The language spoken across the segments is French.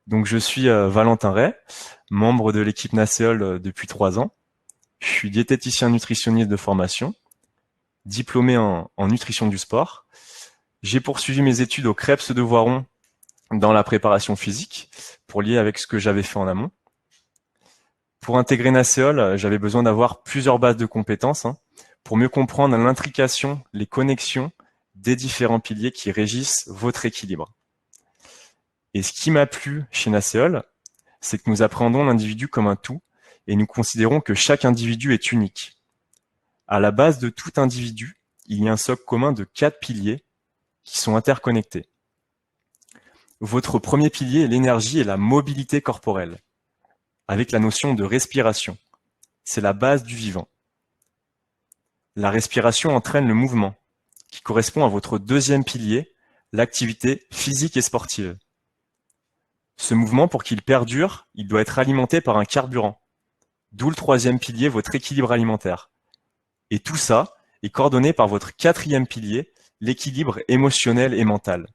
Donc je suis Valentin Ray, membre de l'équipe NACEOL depuis 3 ans. Je suis diététicien nutritionniste de formation, diplômé en nutrition du sport. J'ai poursuivi mes études au CREPS de Voiron dans la préparation physique pour lier avec ce que j'avais fait en amont. Pour intégrer NACEOL, j'avais besoin d'avoir plusieurs bases de compétences pour mieux comprendre l'intrication, les connexions des différents piliers qui régissent votre équilibre. Et ce qui m'a plu chez NACEOL, c'est que nous appréhendons l'individu comme un tout et nous considérons que chaque individu est unique. À la base de tout individu, il y a un socle commun de 4 piliers qui sont interconnectés. Votre premier pilier est l'énergie et la mobilité corporelle, avec la notion de respiration. C'est la base du vivant. La respiration entraîne le mouvement, qui correspond à votre deuxième pilier, l'activité physique et sportive. Ce mouvement, pour qu'il perdure, il doit être alimenté par un carburant, d'où le troisième pilier, votre équilibre alimentaire. Et tout ça est coordonné par votre quatrième pilier, l'équilibre émotionnel et mental.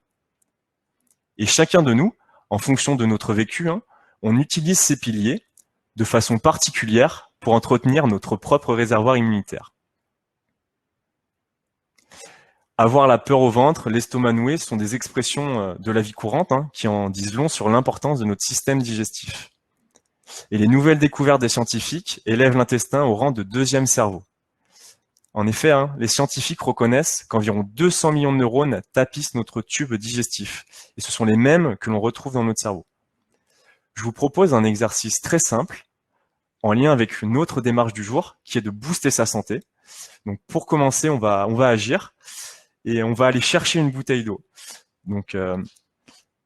Et chacun de nous, en fonction de notre vécu, on utilise ces piliers de façon particulière pour entretenir notre propre réservoir immunitaire. Avoir la peur au ventre, l'estomac noué sont des expressions de la vie courante qui en disent long sur l'importance de notre système digestif. Et les nouvelles découvertes des scientifiques élèvent l'intestin au rang de deuxième cerveau. En effet, les scientifiques reconnaissent qu'environ 200 millions de neurones tapissent notre tube digestif, et ce sont les mêmes que l'on retrouve dans notre cerveau. Je vous propose un exercice très simple, en lien avec une autre démarche du jour, qui est de booster sa santé. Donc pour commencer, on va agir, et on va aller chercher une bouteille d'eau. Donc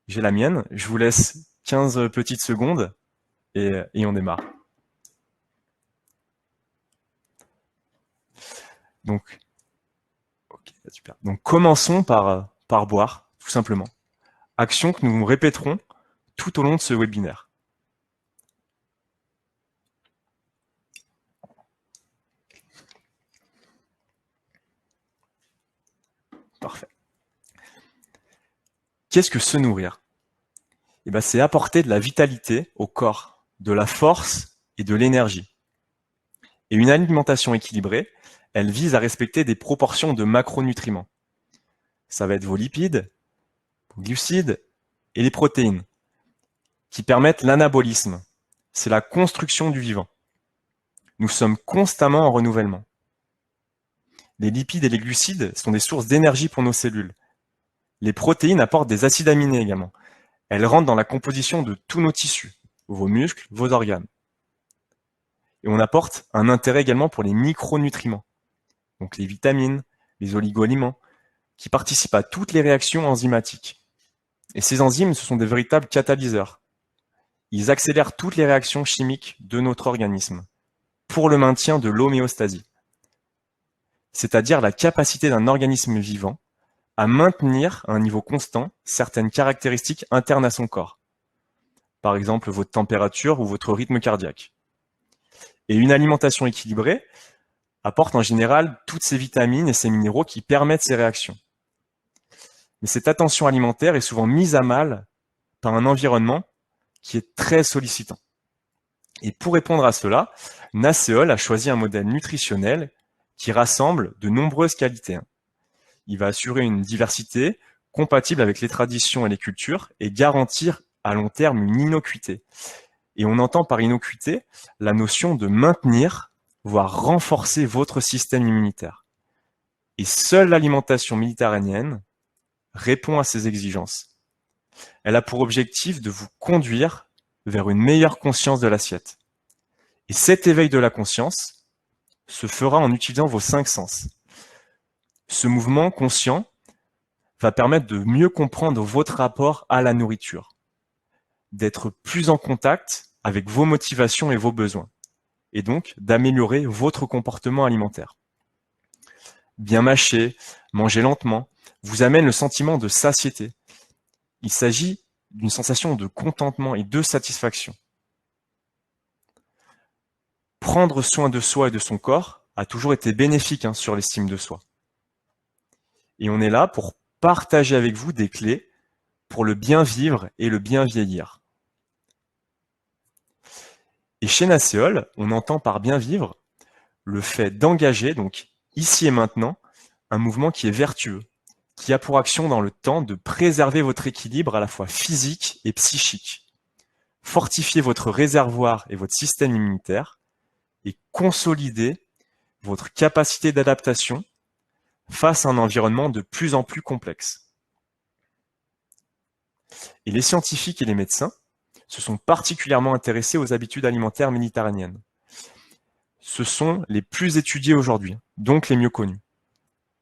j'ai la mienne, je vous laisse 15 petites secondes, et on démarre. Donc, okay, super. Donc commençons par boire, tout simplement. Action que nous répéterons tout au long de ce webinaire. Parfait. Qu'est-ce que se nourrir? Eh ben, c'est apporter de la vitalité au corps, de la force et de l'énergie. Et une alimentation équilibrée, elle vise à respecter des proportions de macronutriments. Ça va être vos lipides, vos glucides et les protéines, qui permettent l'anabolisme. C'est la construction du vivant. Nous sommes constamment en renouvellement. Les lipides et les glucides sont des sources d'énergie pour nos cellules. Les protéines apportent des acides aminés également. Elles rentrent dans la composition de tous nos tissus, vos muscles, vos organes. Et on apporte un intérêt également pour les micronutriments, donc les vitamines, les oligo-éléments, qui participent à toutes les réactions enzymatiques. Et ces enzymes, ce sont des véritables catalyseurs. Ils accélèrent toutes les réactions chimiques de notre organisme pour le maintien de l'homéostasie, c'est-à-dire la capacité d'un organisme vivant à maintenir à un niveau constant certaines caractéristiques internes à son corps, par exemple votre température ou votre rythme cardiaque. Et une alimentation équilibrée apporte en général toutes ces vitamines et ces minéraux qui permettent ces réactions. Mais cette attention alimentaire est souvent mise à mal par un environnement qui est très sollicitant. Et pour répondre à cela, NACEOL a choisi un modèle nutritionnel qui rassemble de nombreuses qualités. Il va assurer une diversité compatible avec les traditions et les cultures et garantir à long terme une innocuité. Et on entend par innocuité la notion de maintenir, voire renforcer votre système immunitaire. Et seule l'alimentation méditerranéenne répond à ces exigences. Elle a pour objectif de vous conduire vers une meilleure conscience de l'assiette. Et cet éveil de la conscience se fera en utilisant vos 5 sens. Ce mouvement conscient va permettre de mieux comprendre votre rapport à la nourriture, d'être plus en contact avec vos motivations et vos besoins, et donc d'améliorer votre comportement alimentaire. Bien mâcher, manger lentement, vous amène le sentiment de satiété. Il s'agit d'une sensation de contentement et de satisfaction. Prendre soin de soi et de son corps a toujours été bénéfique sur l'estime de soi. Et on est là pour partager avec vous des clés pour le bien vivre et le bien vieillir. Et chez Nacéol, on entend par bien vivre le fait d'engager, donc ici et maintenant, un mouvement qui est vertueux, qui a pour action dans le temps de préserver votre équilibre à la fois physique et psychique, fortifier votre réservoir et votre système immunitaire, et consolider votre capacité d'adaptation face à un environnement de plus en plus complexe. Et les scientifiques et les médecins se sont particulièrement intéressés aux habitudes alimentaires méditerranéennes. Ce sont les plus étudiés aujourd'hui, donc les mieux connus,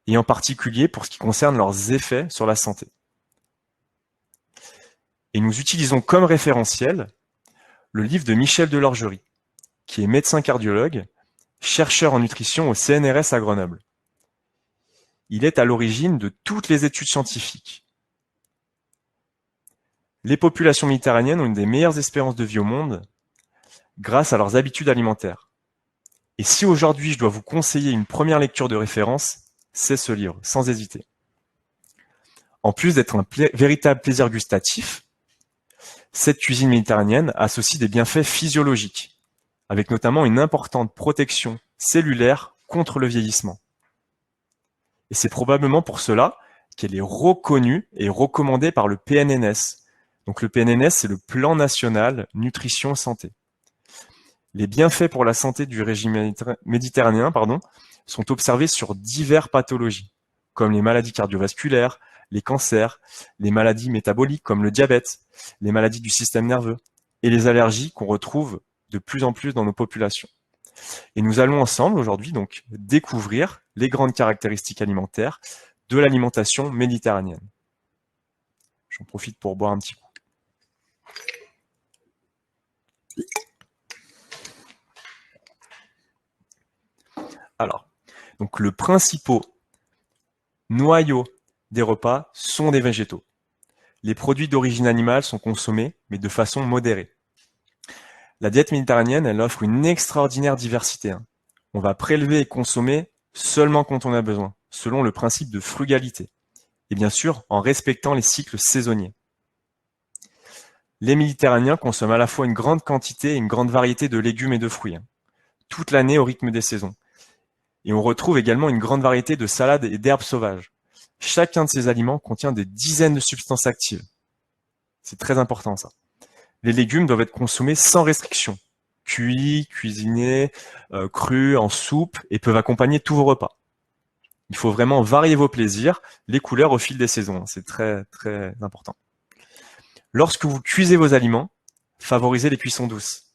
et en particulier pour ce qui concerne leurs effets sur la santé. Et nous utilisons comme référentiel le livre de Michel Delorgerie, qui est médecin cardiologue, chercheur en nutrition au CNRS à Grenoble. Il est à l'origine de toutes les études scientifiques. Les populations méditerranéennes ont une des meilleures espérances de vie au monde grâce à leurs habitudes alimentaires. Et si aujourd'hui je dois vous conseiller une première lecture de référence, c'est ce livre, sans hésiter. En plus d'être un véritable plaisir gustatif, cette cuisine méditerranéenne associe des bienfaits physiologiques, avec notamment une importante protection cellulaire contre le vieillissement. Et c'est probablement pour cela qu'elle est reconnue et recommandée par le PNNS. Donc le PNNS, c'est le Plan National Nutrition Santé. Les bienfaits pour la santé du régime méditerranéen sont observés sur diverses pathologies, comme les maladies cardiovasculaires, les cancers, les maladies métaboliques comme le diabète, les maladies du système nerveux et les allergies qu'on retrouve de plus en plus dans nos populations. Et nous allons ensemble aujourd'hui donc découvrir les grandes caractéristiques alimentaires de l'alimentation méditerranéenne. J'en profite pour boire un petit coup. Alors, donc le principal noyau des repas sont des végétaux. Les produits d'origine animale sont consommés, mais de façon modérée. La diète méditerranéenne, elle offre une extraordinaire diversité. On va prélever et consommer seulement quand on a besoin, selon le principe de frugalité. Et bien sûr, en respectant les cycles saisonniers. Les Méditerranéens consomment à la fois une grande quantité et une grande variété de légumes et de fruits, toute l'année au rythme des saisons. Et on retrouve également une grande variété de salades et d'herbes sauvages. Chacun de ces aliments contient des dizaines de substances actives. C'est très important ça. Les légumes doivent être consommés sans restriction, cuits, cuisinés, crus, en soupe, et peuvent accompagner tous vos repas. Il faut vraiment varier vos plaisirs, les couleurs au fil des saisons. C'est très, très important. Lorsque vous cuisez vos aliments, favorisez les cuissons douces,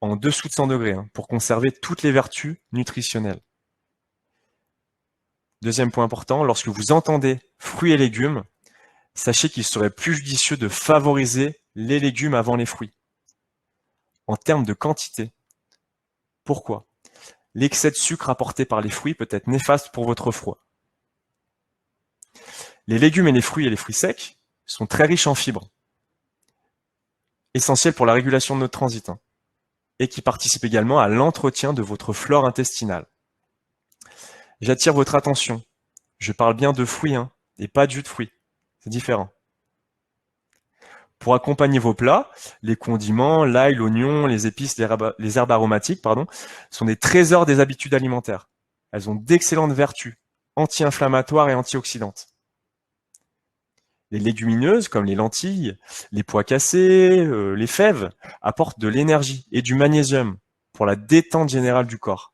en dessous de 100 degrés, pour conserver toutes les vertus nutritionnelles. Deuxième point important, lorsque vous entendez fruits et légumes, sachez qu'il serait plus judicieux de favoriser les légumes avant les fruits. En termes de quantité. Pourquoi? L'excès de sucre apporté par les fruits peut être néfaste pour votre foie. Les légumes et les fruits secs sont très riches en fibres, essentiels pour la régulation de notre transit, et qui participent également à l'entretien de votre flore intestinale. J'attire votre attention. Je parle bien de fruits, et pas de jus de fruits. C'est différent. Pour accompagner vos plats, les condiments, l'ail, l'oignon, les épices, les herbes aromatiques, sont des trésors des habitudes alimentaires. Elles ont d'excellentes vertus, anti-inflammatoires et antioxydantes. Les légumineuses, comme les lentilles, les pois cassés, les fèves, apportent de l'énergie et du magnésium pour la détente générale du corps.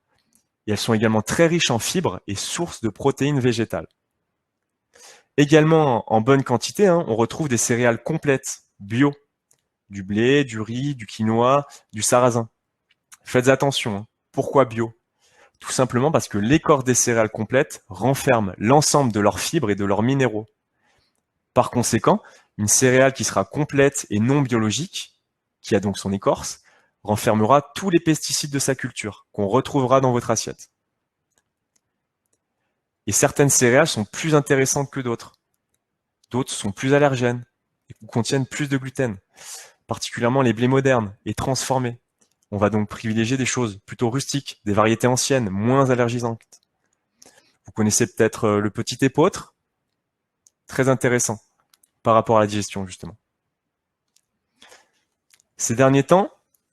Et elles sont également très riches en fibres et sources de protéines végétales. Également en bonne quantité, on retrouve des céréales complètes, bio, du blé, du riz, du quinoa, du sarrasin. Faites attention, pourquoi bio? Tout simplement parce que l'écorce des céréales complètes renferme l'ensemble de leurs fibres et de leurs minéraux. Par conséquent, une céréale qui sera complète et non biologique, qui a donc son écorce, renfermera tous les pesticides de sa culture, qu'on retrouvera dans votre assiette. Et certaines céréales sont plus intéressantes que d'autres. D'autres sont plus allergènes et contiennent plus de gluten, particulièrement les blés modernes et transformés. On va donc privilégier des choses plutôt rustiques, des variétés anciennes, moins allergisantes. Vous connaissez peut-être le petit épeautre, très intéressant par rapport à la digestion justement. Ces derniers temps,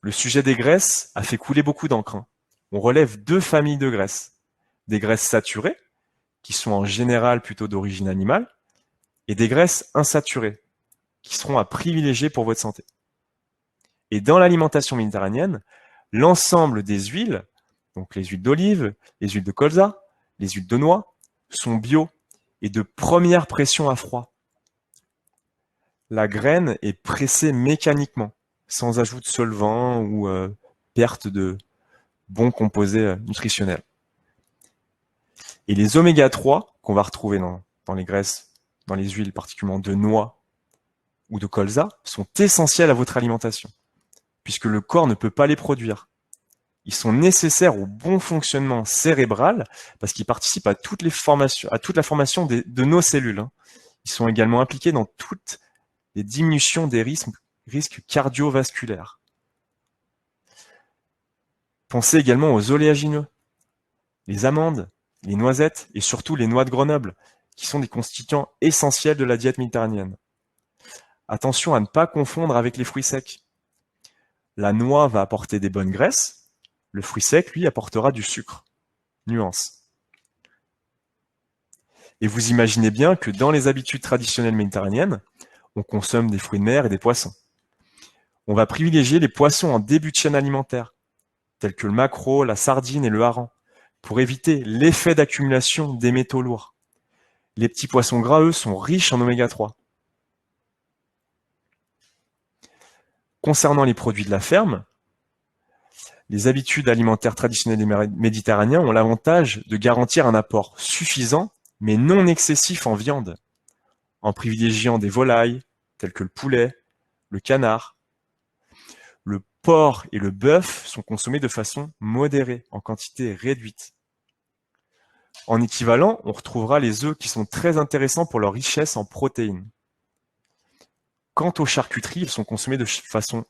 le sujet des graisses a fait couler beaucoup d'encre, hein. On relève 2 familles de graisses. Des graisses saturées, qui sont en général plutôt d'origine animale, et des graisses insaturées, qui seront à privilégier pour votre santé. Et dans l'alimentation méditerranéenne, l'ensemble des huiles, donc les huiles d'olive, les huiles de colza, les huiles de noix, sont bio et de première pression à froid. La graine est pressée mécaniquement, sans ajout de solvant ou perte de bons composés nutritionnels. Et les oméga 3 qu'on va retrouver dans les graisses, dans les huiles particulièrement de noix ou de colza, sont essentiels à votre alimentation, puisque le corps ne peut pas les produire. Ils sont nécessaires au bon fonctionnement cérébral, parce qu'ils participent à toute la formation de nos cellules, hein. Ils sont également impliqués dans toutes les diminutions des risques cardiovasculaires. Pensez également aux oléagineux, les amandes, les noisettes et surtout les noix de Grenoble, qui sont des constituants essentiels de la diète méditerranéenne. Attention à ne pas confondre avec les fruits secs. La noix va apporter des bonnes graisses, le fruit sec, lui, apportera du sucre. Nuance. Et vous imaginez bien que dans les habitudes traditionnelles méditerranéennes, on consomme des fruits de mer et des poissons. On va privilégier les poissons en début de chaîne alimentaire, tels que le maquereau, la sardine et le hareng, pour éviter l'effet d'accumulation des métaux lourds. Les petits poissons gras, eux, sont riches en oméga 3. Concernant les produits de la ferme, les habitudes alimentaires traditionnelles des Méditerranéens ont l'avantage de garantir un apport suffisant, mais non excessif en viande, en privilégiant des volailles, telles que le poulet, le canard. Le porc et le bœuf sont consommés de façon modérée, en quantité réduite. En équivalent, on retrouvera les œufs qui sont très intéressants pour leur richesse en protéines. Quant aux charcuteries, ils sont consommés de façon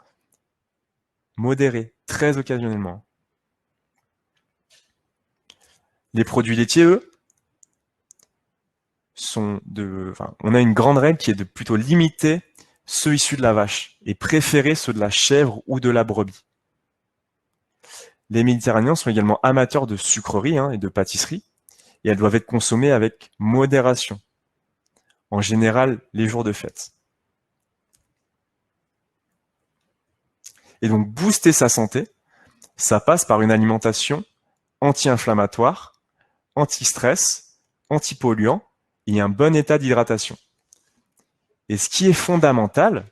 modérée, très occasionnellement. Les produits laitiers, eux, on a une grande règle qui est de plutôt limiter ceux issus de la vache et préférer ceux de la chèvre ou de la brebis. Les Méditerranéens sont également amateurs de sucreries et de pâtisseries, et elles doivent être consommées avec modération, en général les jours de fête. Et donc booster sa santé, ça passe par une alimentation anti-inflammatoire, anti-stress, anti-polluant et un bon état d'hydratation. Et ce qui est fondamental,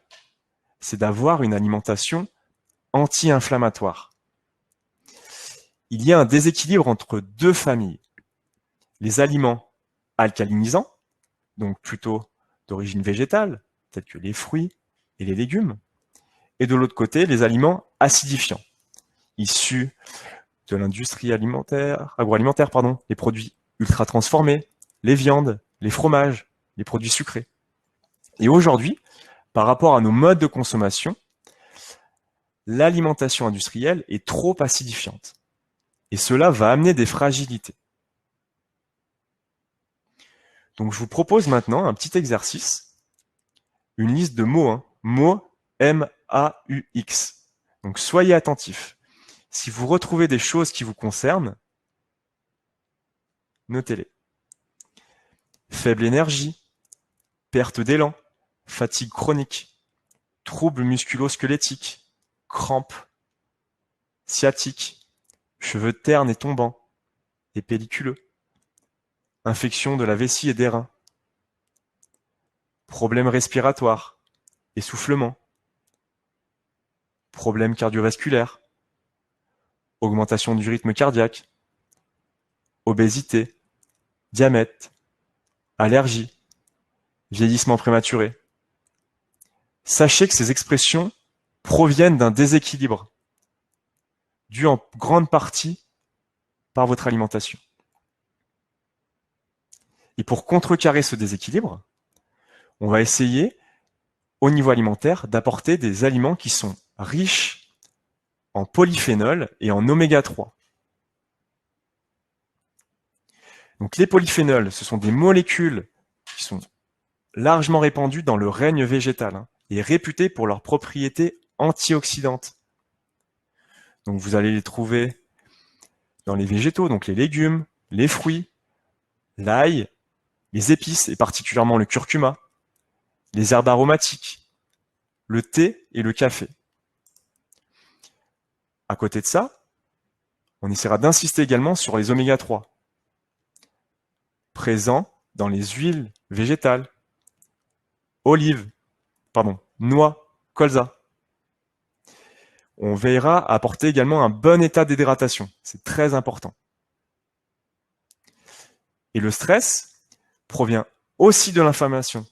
c'est d'avoir une alimentation anti-inflammatoire. Il y a un déséquilibre entre 2 familles. Les aliments alcalinisants, donc plutôt d'origine végétale, tels que les fruits et les légumes, et de l'autre côté, les aliments acidifiants, issus de l'industrie agroalimentaire, les produits ultra transformés, les viandes, les fromages, les produits sucrés. Et aujourd'hui, par rapport à nos modes de consommation, l'alimentation industrielle est trop acidifiante. Et cela va amener des fragilités. Donc je vous propose maintenant un petit exercice, une liste de mots, mots M-A-U-X. Donc soyez attentifs. Si vous retrouvez des choses qui vous concernent, notez-les. Faible énergie, perte d'élan, fatigue chronique, troubles musculo-squelettiques, crampes, sciatiques, cheveux ternes et tombants, et pelliculeux, infection de la vessie et des reins, problèmes respiratoires, essoufflement, problèmes cardiovasculaires, augmentation du rythme cardiaque, obésité, diabète, allergie, vieillissement prématuré. Sachez que ces expressions proviennent d'un déséquilibre dû en grande partie par votre alimentation. Et pour contrecarrer ce déséquilibre, on va essayer, au niveau alimentaire, d'apporter des aliments qui sont riches en polyphénols et en oméga 3. Donc les polyphénols, ce sont des molécules qui sont largement répandues dans le règne végétal et réputées pour leurs propriétés antioxydantes. Donc vous allez les trouver dans les végétaux, donc les légumes, les fruits, l'ail, les épices et particulièrement le curcuma, les herbes aromatiques, le thé et le café. À côté de ça, on essaiera d'insister également sur les oméga 3, présents dans les huiles végétales, noix, colza. On veillera à apporter également un bon état d'hydratation, c'est très important. Et le stress provient aussi de l'inflammation.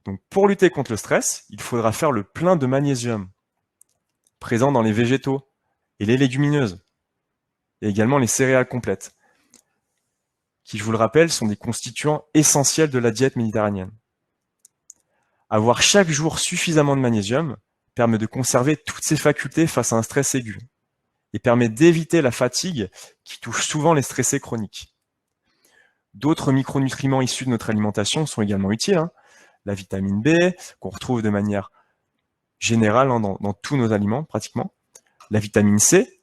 Donc pour lutter contre le stress, il faudra faire le plein de magnésium, présent dans les végétaux et les légumineuses, et également les céréales complètes, qui, je vous le rappelle, sont des constituants essentiels de la diète méditerranéenne. Avoir chaque jour suffisamment de magnésium permet de conserver toutes ses facultés face à un stress aigu et permet d'éviter la fatigue qui touche souvent les stressés chroniques. D'autres micronutriments issus de notre alimentation sont également utiles. La vitamine B, qu'on retrouve de manière générale dans tous nos aliments pratiquement. La vitamine C,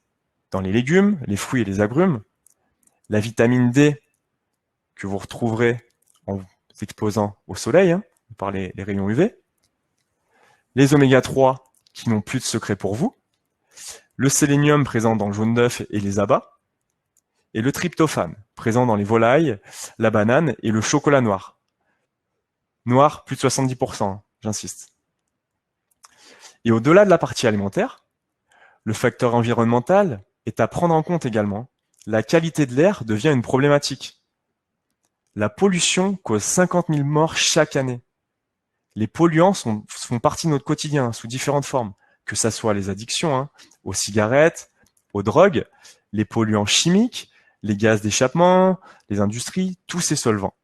dans les légumes, les fruits et les agrumes. La vitamine D, que vous retrouverez en vous exposant au soleil, par les rayons UV. Les oméga 3, qui n'ont plus de secret pour vous. Le sélénium présent dans le jaune d'œuf et les abats. Et le tryptophane, présent dans les volailles, la banane et le chocolat noir. Noir, plus de 70%, j'insiste. Et au-delà de la partie alimentaire, le facteur environnemental est à prendre en compte également. La qualité de l'air devient une problématique. La pollution cause 50 000 morts chaque année. Les polluants font partie de notre quotidien sous différentes formes, que ce soit les addictions, aux cigarettes, aux drogues, les polluants chimiques, les gaz d'échappement, les industries, tous ces solvants.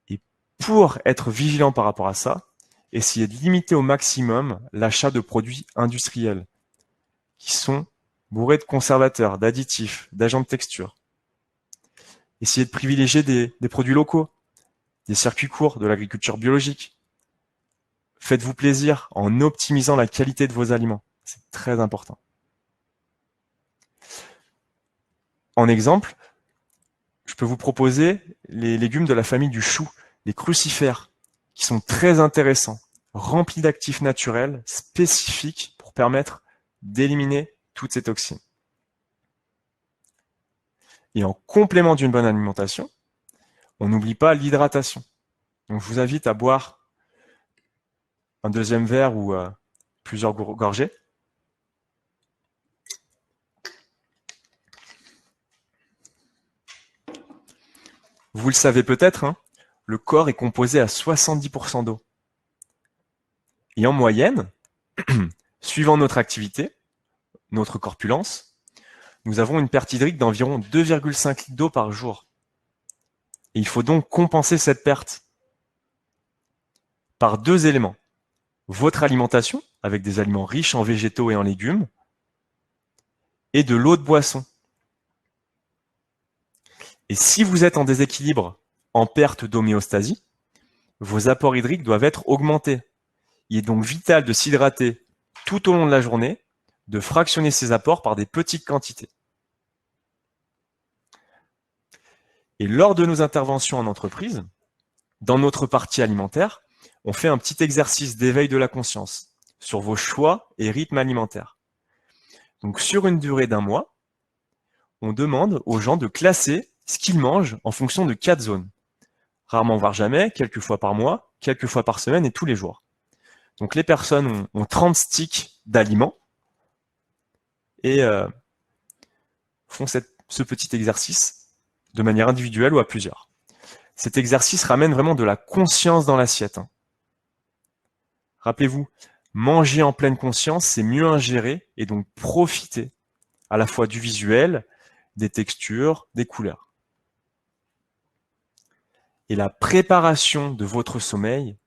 Et pour être vigilant par rapport à ça, essayez de limiter au maximum l'achat de produits industriels qui sont bourrés de conservateurs, d'additifs, d'agents de texture. Essayez de privilégier des produits locaux, des circuits courts, de l'agriculture biologique. Faites-vous plaisir en optimisant la qualité de vos aliments. C'est très important. En exemple, je peux vous proposer les légumes de la famille du chou, les crucifères, qui sont très intéressants, remplis d'actifs naturels spécifiques pour permettre d'éliminer toutes ces toxines. Et en complément d'une bonne alimentation, on n'oublie pas l'hydratation. Donc je vous invite à boire un deuxième verre ou plusieurs gorgées. Vous le savez peut-être, le corps est composé à 70% d'eau. Et en moyenne, suivant notre activité, notre corpulence, nous avons une perte hydrique d'environ 2,5 litres d'eau par jour. Et il faut donc compenser cette perte par deux éléments. Votre alimentation, avec des aliments riches en végétaux et en légumes, et de l'eau de boisson. Et si vous êtes en déséquilibre, en perte d'homéostasie, vos apports hydriques doivent être augmentés. Il est donc vital de s'hydrater tout au long de la journée, de fractionner ces apports par des petites quantités. Et lors de nos interventions en entreprise, dans notre partie alimentaire, on fait un petit exercice d'éveil de la conscience sur vos choix et rythmes alimentaires. Donc sur une durée d'1 mois, on demande aux gens de classer ce qu'ils mangent en fonction de 4 zones. Rarement voire jamais, quelques fois par mois, quelques fois par semaine et tous les jours. Donc les personnes ont 30 sticks d'aliments et font ce petit exercice de manière individuelle ou à plusieurs. Cet exercice ramène vraiment de la conscience dans l'assiette. Rappelez-vous, manger en pleine conscience, c'est mieux ingérer et donc profiter à la fois du visuel, des textures, des couleurs. Et la préparation de votre sommeil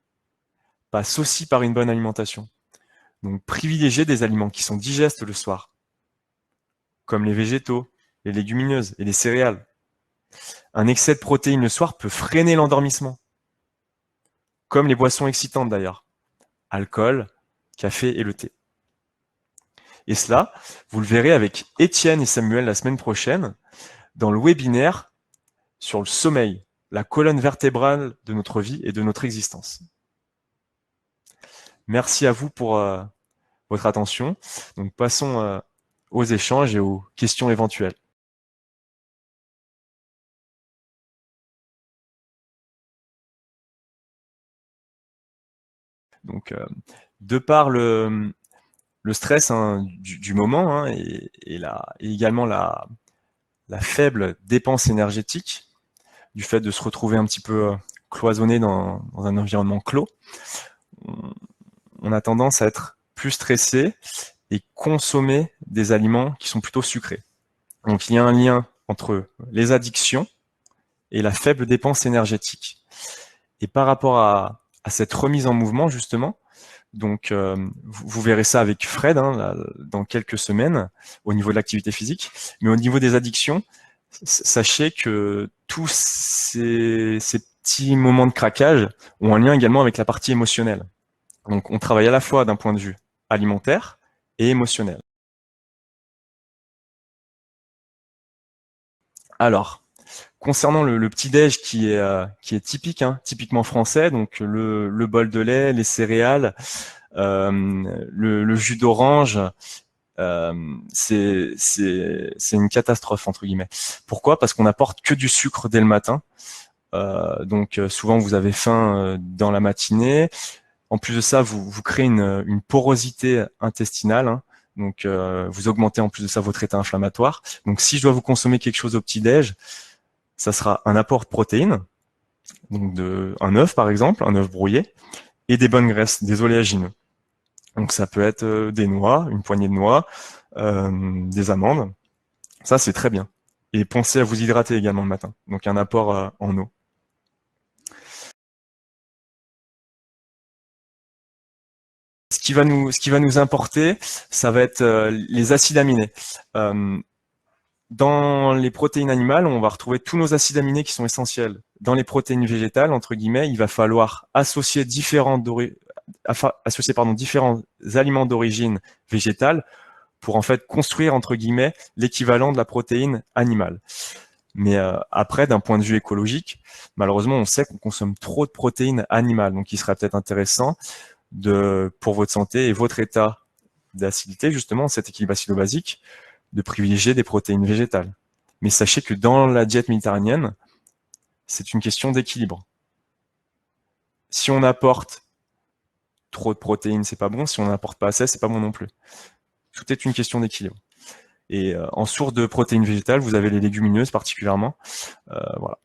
passe aussi par une bonne alimentation. Donc privilégiez des aliments qui sont digestes le soir, comme les végétaux, les légumineuses et les céréales. Un excès de protéines le soir peut freiner l'endormissement, comme les boissons excitantes d'ailleurs, alcool, café et le thé. Et cela, vous le verrez avec Étienne et Samuel la semaine prochaine dans le webinaire sur le sommeil, la colonne vertébrale de notre vie et de notre existence. Merci à vous pour votre attention. Donc passons aux échanges et aux questions éventuelles. Donc, de par le stress du moment et également la faible dépense énergétique, du fait de se retrouver un petit peu cloisonné dans un environnement clos, on a tendance à être plus stressé et consommer des aliments qui sont plutôt sucrés. Donc il y a un lien entre les addictions et la faible dépense énergétique. Et par rapport à cette remise en mouvement, justement, donc vous verrez ça avec Fred là, dans quelques semaines au niveau de l'activité physique, mais au niveau des addictions, sachez que tous ces petits moments de craquage ont un lien également avec la partie émotionnelle. Donc on travaille à la fois d'un point de vue alimentaire et émotionnel. Alors, concernant le petit-déj qui est typique, typiquement français, donc le bol de lait, les céréales, le jus d'orange, c'est une catastrophe entre guillemets. Pourquoi? Parce qu'on apporte que du sucre dès le matin. Donc souvent vous avez faim dans la matinée. En plus de ça, vous créez une porosité intestinale. Donc vous augmentez en plus de ça votre état inflammatoire. Donc si je dois vous consommer quelque chose au petit-déj, ça sera un apport de protéines, donc un œuf par exemple, un œuf brouillé, et des bonnes graisses, des oléagineux. Donc ça peut être des noix, une poignée de noix, des amandes. Ça c'est très bien. Et pensez à vous hydrater également le matin. Donc un apport en eau. Ce qui va nous importer, ça va être les acides aminés. Dans les protéines animales, on va retrouver tous nos acides aminés qui sont essentiels. Dans les protéines végétales, entre guillemets, il va falloir associer différents aliments d'origine végétale pour en fait construire, entre guillemets, l'équivalent de la protéine animale. Mais après, d'un point de vue écologique, malheureusement, on sait qu'on consomme trop de protéines animales. Donc, il serait peut-être intéressant pour votre santé et votre état d'acidité, justement, cet équilibre acido-basique, de privilégier des protéines végétales. Mais sachez que dans la diète méditerranéenne, c'est une question d'équilibre. Si on apporte trop de protéines, c'est pas bon. Si on n'apporte pas assez, c'est pas bon non plus. Tout est une question d'équilibre. Et en source de protéines végétales, vous avez les légumineuses particulièrement. Voilà.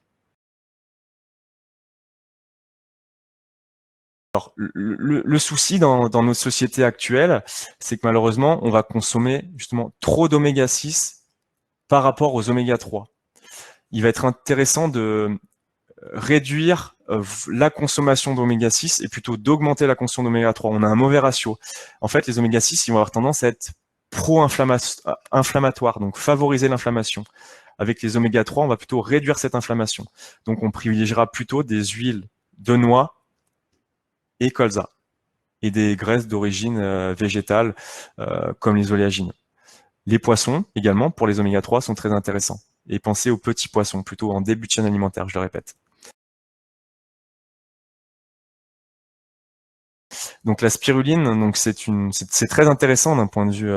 Alors, le souci dans notre société actuelle, c'est que malheureusement, on va consommer justement trop d'oméga 6 par rapport aux oméga 3. Il va être intéressant de réduire la consommation d'oméga 6 et plutôt d'augmenter la consommation d'oméga 3. On a un mauvais ratio. En fait, les oméga 6, ils vont avoir tendance à être pro-inflammatoires, donc favoriser l'inflammation. Avec les oméga 3, on va plutôt réduire cette inflammation. Donc, on privilégiera plutôt des huiles de noix et colza et des graisses d'origine végétale comme les oléagineux. Les poissons également, pour les oméga 3, sont très intéressants. Et pensez aux petits poissons, plutôt en début de chaîne alimentaire, je le répète. Donc la spiruline, donc c'est très intéressant d'un point de vue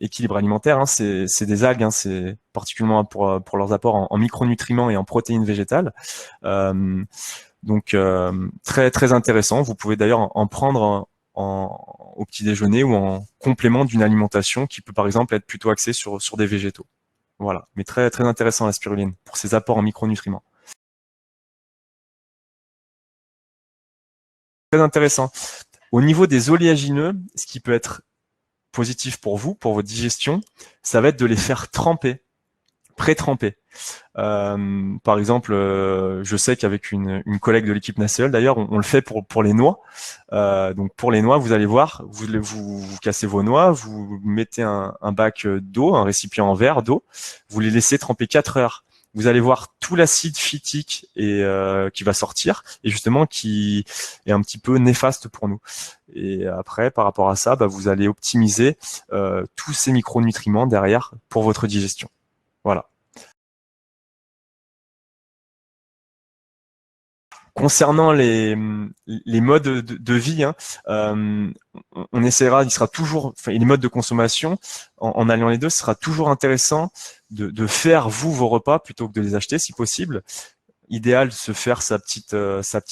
équilibre alimentaire. C'est des algues, c'est particulièrement pour leurs apports en micronutriments et en protéines végétales. Donc très très intéressant. Vous pouvez d'ailleurs en prendre au petit déjeuner ou en complément d'une alimentation qui peut par exemple être plutôt axée sur des végétaux. Voilà, mais très très intéressant la spiruline pour ses apports en micronutriments. Très intéressant. Au niveau des oléagineux, ce qui peut être positif pour vous, pour votre digestion, ça va être de les faire tremper, pré-tremper. Par exemple, je sais qu'avec une collègue de l'équipe nationale, d'ailleurs, on le fait pour les noix. Donc pour les noix, vous allez voir, vous cassez vos noix, vous mettez un bac d'eau, un récipient en verre d'eau, vous les laissez tremper 4 heures. vous allez voir tout l'acide phytique qui va sortir et justement qui est un petit peu néfaste pour nous. Et après, par rapport à ça, vous allez optimiser tous ces micronutriments derrière pour votre digestion. Voilà. Concernant les modes de vie, hein, on essaiera, il sera toujours, enfin, les modes de consommation, en alliant les deux, ce sera toujours intéressant de faire vous vos repas plutôt que de les acheter si possible. Idéal de se faire sa petite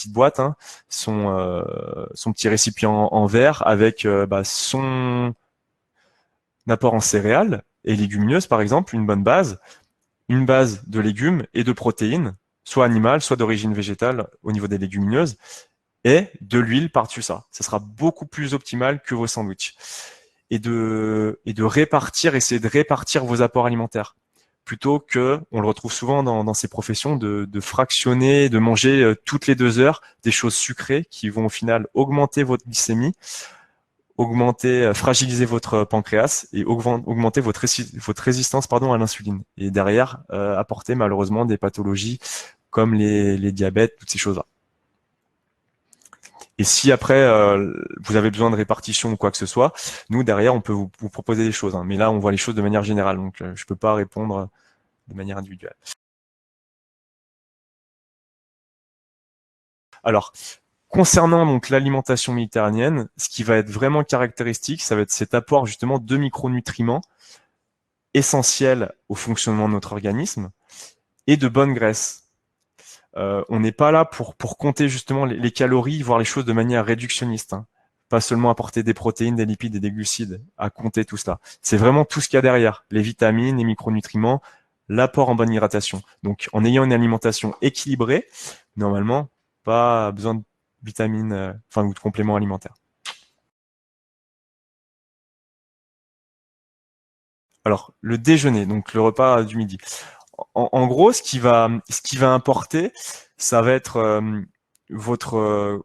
boîte, hein, son petit récipient en verre avec son apport en céréales et légumineuses par exemple, une base de légumes et de protéines, soit animales, soit d'origine végétale au niveau des légumineuses, et de l'huile par-dessus ça. Ça sera beaucoup plus optimal que vos sandwichs. Et de répartir, essayer de répartir vos apports alimentaires. Plutôt que, on le retrouve souvent dans ces professions, de fractionner, de manger toutes les 2 heures des choses sucrées qui vont au final augmenter votre glycémie, fragiliser votre pancréas et augmenter votre résistance à l'insuline. Et derrière, apporter malheureusement des pathologies comme les diabètes, toutes ces choses-là. Et si après, vous avez besoin de répartition ou quoi que ce soit, nous, derrière, on peut vous proposer des choses. Hein. Mais là, on voit les choses de manière générale, donc je ne peux pas répondre de manière individuelle. Alors, concernant donc l'alimentation méditerranéenne, ce qui va être vraiment caractéristique, ça va être cet apport justement de micronutriments essentiels au fonctionnement de notre organisme et de bonnes graisses. On n'est pas là pour compter justement les calories, voir les choses de manière réductionniste. Hein. Pas seulement apporter des protéines, des lipides et des glucides, à compter tout cela. C'est vraiment tout ce qu'il y a derrière, les vitamines, les micronutriments, l'apport en bonne hydratation. Donc, en ayant une alimentation équilibrée, normalement, pas besoin de vitamines, ou de compléments alimentaires. Alors, le déjeuner, donc le repas du midi. En gros, ce qui va importer, ça va être votre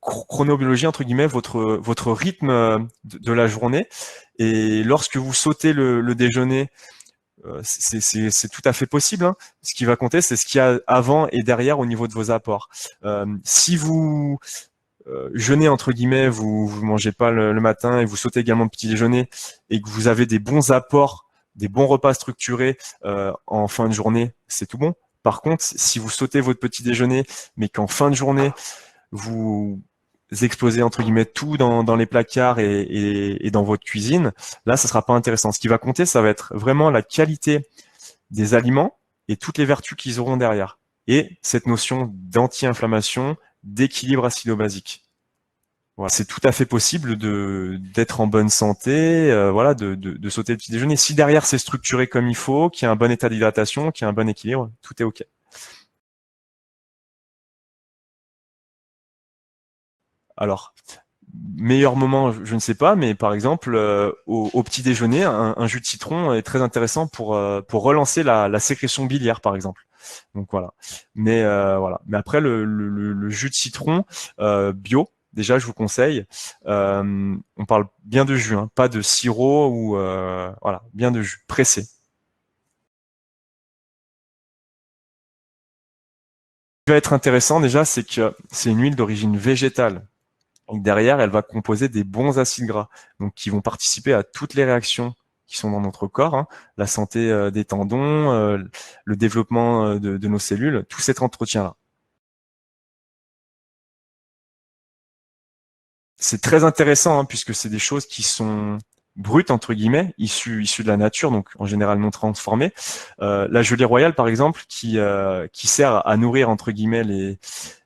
chronobiologie, entre guillemets, votre rythme de la journée. Et lorsque vous sautez le déjeuner, c'est tout à fait possible. Hein. Ce qui va compter, c'est ce qu'il y a avant et derrière au niveau de vos apports. Si vous jeûnez, entre guillemets, vous mangez pas le matin et vous sautez également le petit déjeuner et que vous avez des bons apports, des bons repas structurés en fin de journée, c'est tout bon. Par contre, si vous sautez votre petit déjeuner, mais qu'en fin de journée, vous explosez entre guillemets tout dans les placards et dans votre cuisine, là, ça sera pas intéressant. Ce qui va compter, ça va être vraiment la qualité des aliments et toutes les vertus qu'ils auront derrière. Et cette notion d'anti-inflammation, d'équilibre acido-basique. Voilà. C'est tout à fait possible d'être en bonne santé, de sauter le petit déjeuner. Si derrière c'est structuré comme il faut, qu'il y a un bon état d'hydratation, qu'il y a un bon équilibre, tout est OK. Alors, meilleur moment, je ne sais pas, mais par exemple, au petit déjeuner, un jus de citron est très intéressant pour relancer la sécrétion biliaire, par exemple. Donc voilà. Mais voilà. Mais après, le jus de citron bio, déjà, je vous conseille. On parle bien de jus, hein, pas de sirop ou voilà, bien de jus pressé. Ce qui va être intéressant déjà, c'est que c'est une huile d'origine végétale. Donc derrière, elle va composer des bons acides gras, donc qui vont participer à toutes les réactions qui sont dans notre corps, hein, la santé des tendons, le développement de nos cellules, tout cet entretien-là. C'est très intéressant hein, puisque c'est des choses qui sont brutes entre guillemets, issues de la nature, donc en général non transformées. La gelée royale, par exemple, qui sert à nourrir entre guillemets les,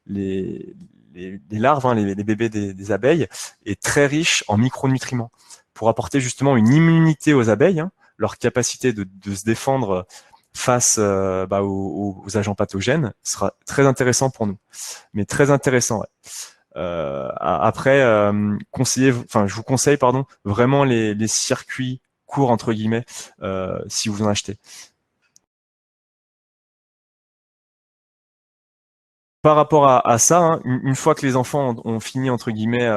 les larves, hein, les bébés des abeilles, est très riche en micronutriments pour apporter justement une immunité aux abeilles, hein, leur capacité de se défendre face aux agents pathogènes sera très intéressant pour nous. Mais très intéressant, ouais. Après, je vous conseille, pardon, vraiment les circuits courts entre guillemets, si vous en achetez. Par rapport à ça, hein, une fois que les enfants ont fini entre guillemets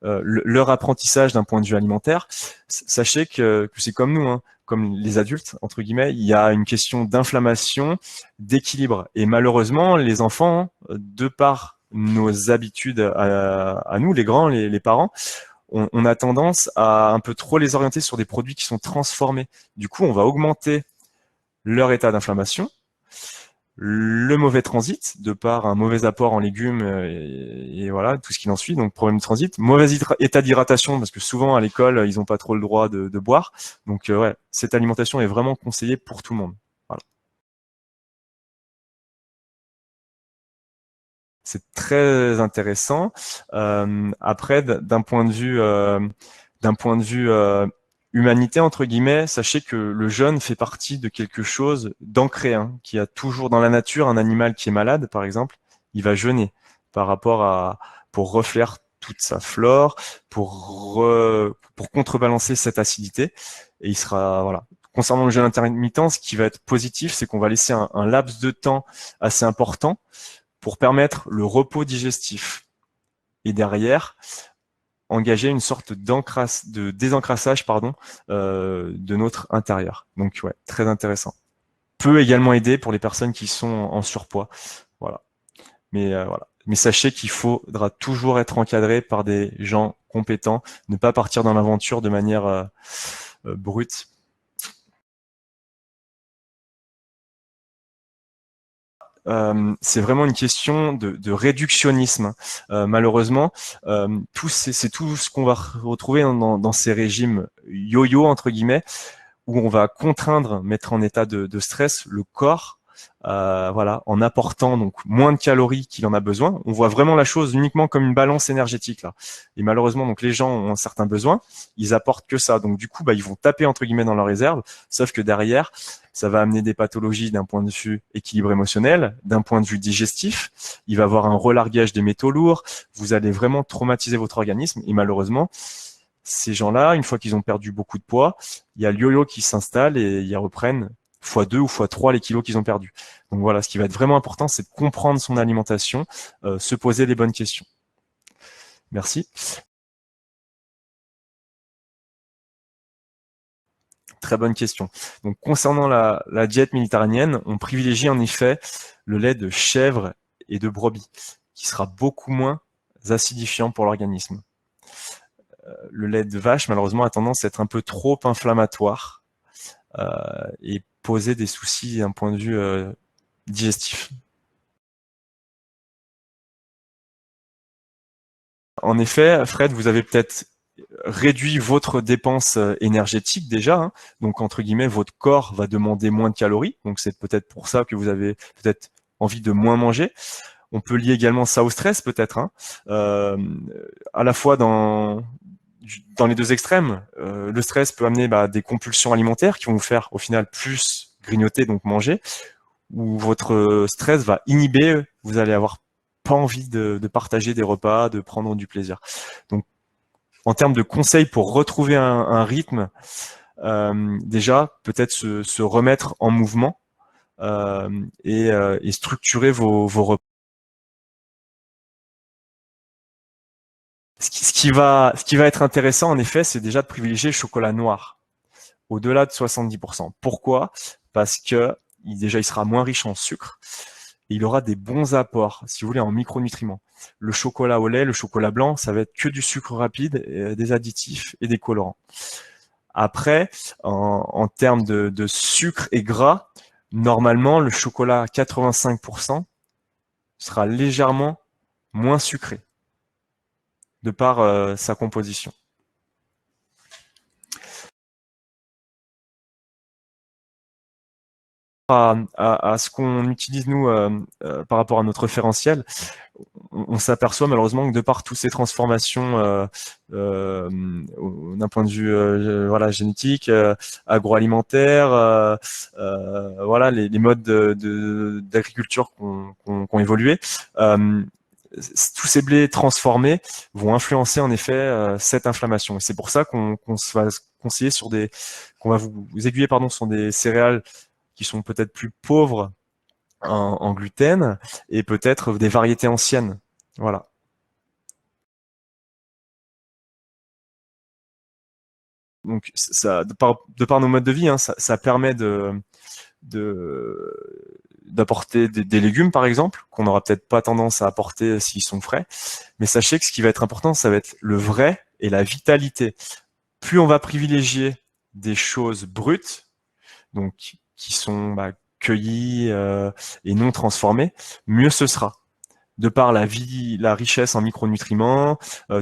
leur apprentissage d'un point de vue alimentaire, sachez que c'est comme nous, hein, comme les adultes entre guillemets, il y a une question d'inflammation, d'équilibre. Et malheureusement, les enfants, de par nos habitudes à nous, les grands, les parents, on a tendance à un peu trop les orienter sur des produits qui sont transformés. Du coup, on va augmenter leur état d'inflammation, le mauvais transit, de par un mauvais apport en légumes et voilà, tout ce qui en suit, donc problème de transit, mauvais état d'hydratation, parce que souvent à l'école, ils n'ont pas trop le droit de boire. Donc ouais, cette alimentation est vraiment conseillée pour tout le monde. Voilà. C'est très intéressant. Après, d'un point de vue humanité entre guillemets, sachez que le jeûne fait partie de quelque chose d'ancré, hein, qui a toujours dans la nature un animal qui est malade, par exemple, il va jeûner par rapport à pour reflaire toute sa flore, pour contrebalancer cette acidité, et il sera voilà. Concernant le jeûne intermittent, ce qui va être positif, c'est qu'on va laisser un laps de temps assez important pour permettre le repos digestif et derrière engager une sorte de désencrassage de notre intérieur. Donc ouais, très intéressant. Peut également aider pour les personnes qui sont en surpoids. Voilà. Mais voilà. Mais sachez qu'il faudra toujours être encadré par des gens compétents, ne pas partir dans l'aventure de manière brute. C'est vraiment une question de réductionnisme. Malheureusement, c'est tout ce qu'on va retrouver dans ces régimes yo-yo entre guillemets, où on va contraindre, mettre en état de stress le corps, voilà, en apportant donc moins de calories qu'il en a besoin. On voit vraiment la chose uniquement comme une balance énergétique là. Et malheureusement, donc les gens ont un certain besoin, ils apportent que ça. Donc du coup, bah, ils vont taper entre guillemets dans leur réserve, sauf que derrière, ça va amener des pathologies d'un point de vue équilibre émotionnel, d'un point de vue digestif. Il va y avoir un relargage des métaux lourds. Vous allez vraiment traumatiser votre organisme. Et malheureusement, ces gens-là, une fois qu'ils ont perdu beaucoup de poids, il y a le yo-yo qui s'installe et ils reprennent fois 2 ou fois 3 les kilos qu'ils ont perdus. Donc voilà, ce qui va être vraiment important, c'est de comprendre son alimentation, se poser les bonnes questions. Merci. Très bonne question. Donc concernant la diète méditerranéenne, on privilégie en effet le lait de chèvre et de brebis, qui sera beaucoup moins acidifiant pour l'organisme. Le lait de vache, malheureusement, a tendance à être un peu trop inflammatoire et poser des soucis d'un point de vue digestif. En effet, Fred, vous avez peut-être réduit votre dépense énergétique déjà, hein. Donc entre guillemets, votre corps va demander moins de calories, donc c'est peut-être pour ça que vous avez peut-être envie de moins manger. On peut lier également ça au stress peut-être, hein. À la fois dans les deux extrêmes, le stress peut amener des compulsions alimentaires qui vont vous faire au final plus grignoter, donc manger, ou votre stress va inhiber, vous allez avoir pas envie de partager des repas, de prendre du plaisir. Donc, en termes de conseils pour retrouver un rythme, déjà, peut-être se remettre en mouvement et structurer vos repas. Ce qui va être intéressant, en effet, c'est déjà de privilégier le chocolat noir au-delà de 70%. Pourquoi? Parce que déjà, il sera moins riche en sucre et il aura des bons apports, si vous voulez, en micronutriments. Le chocolat au lait, le chocolat blanc, ça va être que du sucre rapide, des additifs et des colorants. Après, en termes de sucre et gras, normalement, le chocolat à 85% sera légèrement moins sucré de par sa composition. À ce qu'on utilise nous par rapport à notre référentiel, on s'aperçoit malheureusement que de par toutes ces transformations d'un point de vue voilà génétique, agroalimentaire, voilà les modes d'agriculture qui ont évolué, tous ces blés transformés vont influencer en effet cette inflammation. Et c'est pour ça qu'on se va conseiller qu'on va vous aiguiller sur des céréales qui sont peut-être plus pauvres en gluten et peut-être des variétés anciennes. Voilà. Donc, ça, de par nos modes de vie, hein, ça permet d'apporter des légumes, par exemple, qu'on n'aura peut-être pas tendance à apporter s'ils sont frais. Mais sachez que ce qui va être important, ça va être le vrai et la vitalité. Plus on va privilégier des choses brutes, donc qui sont cueillies et non transformées, mieux ce sera. De par la vie, la richesse en micronutriments,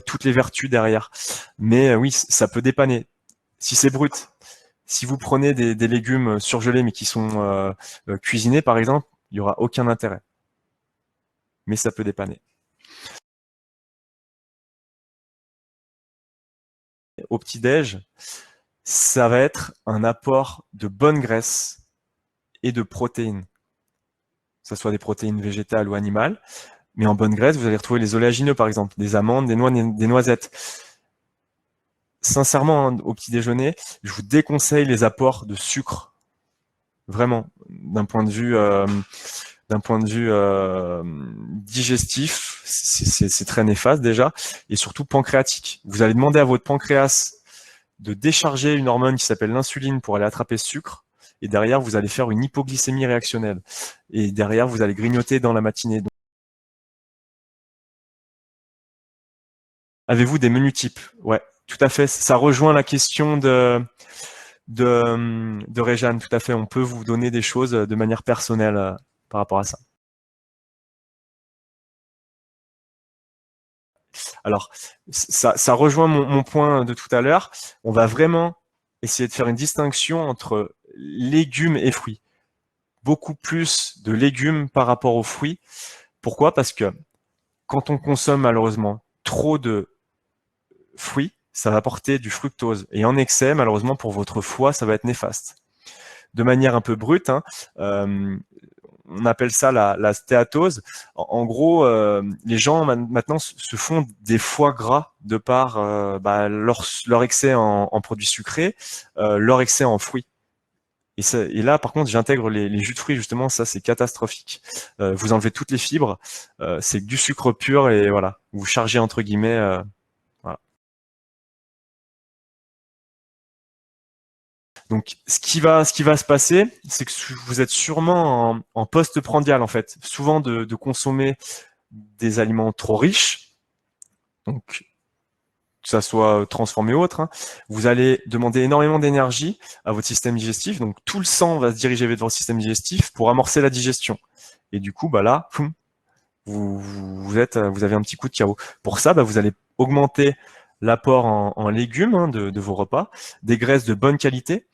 toutes les vertus derrière. Mais oui, ça peut dépanner. Si c'est brut, si vous prenez des légumes surgelés mais qui sont cuisinés, par exemple, il n'y aura aucun intérêt. Mais ça peut dépanner. Au petit-déj, ça va être un apport de bonne graisse et de protéines, que ce soit des protéines végétales ou animales. Mais en bonne graisse, vous allez retrouver les oléagineux, par exemple, des amandes, des noix, des noisettes. Sincèrement, hein, au petit déjeuner, je vous déconseille les apports de sucre. Vraiment, d'un point de vue digestif, c'est très néfaste déjà, et surtout pancréatique. Vous allez demander à votre pancréas de décharger une hormone qui s'appelle l'insuline pour aller attraper ce sucre, et derrière, vous allez faire une hypoglycémie réactionnelle. Et derrière, vous allez grignoter dans la matinée. Avez-vous des menus types? Ouais, tout à fait. Ça rejoint la question de Réjeanne, tout à fait. On peut vous donner des choses de manière personnelle par rapport à ça. Alors, ça rejoint mon point de tout à l'heure. On va vraiment essayer de faire une distinction entre légumes et fruits. Beaucoup plus de légumes par rapport aux fruits. Pourquoi? Parce que quand on consomme malheureusement trop de fruits, ça va apporter du fructose. Et en excès, malheureusement, pour votre foie, ça va être néfaste. De manière un peu brute, hein, on appelle ça la stéatose. En gros, les gens maintenant se font des foie gras de par leur excès en produits sucrés, leur excès en fruits. Et là, par contre, j'intègre les jus de fruits, justement, ça c'est catastrophique. Vous enlevez toutes les fibres, c'est du sucre pur et voilà, vous chargez entre guillemets. Voilà. Donc, ce qui va se passer, c'est que vous êtes sûrement en post-prandial, en fait. Souvent de consommer des aliments trop riches, donc que ça soit transformé ou autre, hein, vous allez demander énormément d'énergie à votre système digestif. Donc, tout le sang va se diriger vers votre système digestif pour amorcer la digestion. Et du coup, là, vous avez un petit coup de chaos. Pour ça, vous allez augmenter l'apport en légumes de vos repas, des graisses de bonne qualité.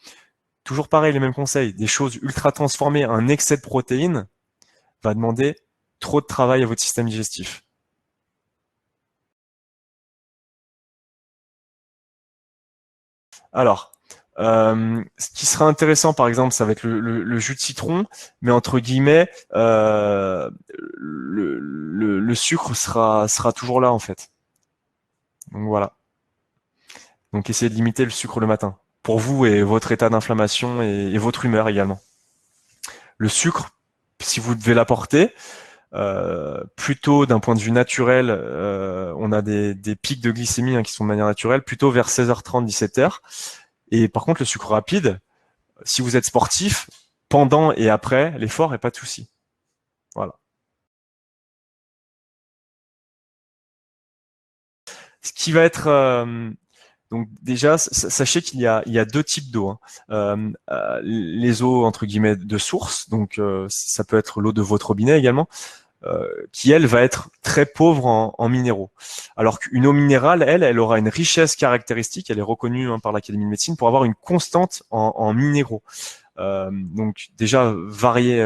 Toujours pareil, les mêmes conseils, des choses ultra transformées, un excès de protéines va demander trop de travail à votre système digestif. Alors, ce qui sera intéressant, par exemple, ça va être le jus de citron, mais entre guillemets, le sucre sera toujours là, en fait. Donc voilà. Donc essayez de limiter le sucre le matin, pour vous et votre état d'inflammation et votre humeur également. Le sucre, si vous devez l'apporter, plutôt d'un point de vue naturel, on a des pics de glycémie qui sont de manière naturelle, plutôt vers 16h30, 17h. Et par contre, le sucre rapide, si vous êtes sportif, pendant et après l'effort, et pas de souci. Voilà. Ce qui va être donc déjà, sachez qu'il y a deux types d'eau. Hein. Les eaux entre guillemets de source, donc ça peut être l'eau de votre robinet également, qui elle va être très pauvre en minéraux. Alors qu'une eau minérale, elle aura une richesse caractéristique, elle est reconnue par l'Académie de médecine pour avoir une constante en minéraux. Donc déjà varier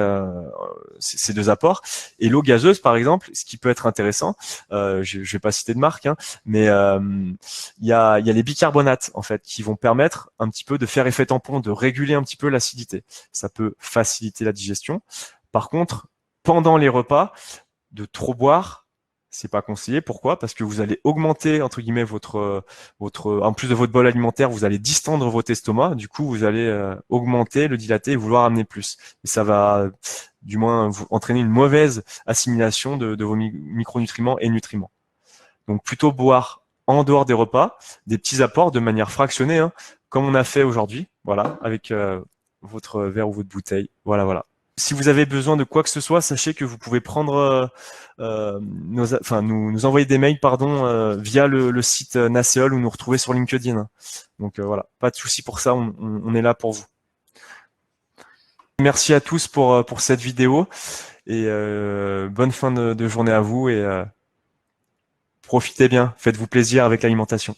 ces deux apports. Et l'eau gazeuse, par exemple, ce qui peut être intéressant, je vais pas citer de marque, mais il y a les bicarbonates en fait qui vont permettre un petit peu de faire effet tampon, de réguler un petit peu l'acidité. Ça peut faciliter la digestion. Par contre, pendant les repas, de trop boire, c'est pas conseillé. Pourquoi? Parce que vous allez augmenter, entre guillemets, en plus de votre bol alimentaire, vous allez distendre votre estomac. Du coup, vous allez augmenter, le dilater et vouloir amener plus. Et ça va, du moins, vous entraîner une mauvaise assimilation de vos micronutriments et nutriments. Donc, plutôt boire en dehors des repas, des petits apports de manière fractionnée, hein, comme on a fait aujourd'hui, voilà, avec votre verre ou votre bouteille. Voilà, voilà. Si vous avez besoin de quoi que ce soit, sachez que vous pouvez prendre nous envoyer des mails via le site Naseol ou nous retrouver sur LinkedIn. Donc voilà, pas de souci pour ça, on est là pour vous. Merci à tous pour cette vidéo et bonne fin de journée à vous et profitez bien, faites-vous plaisir avec l'alimentation.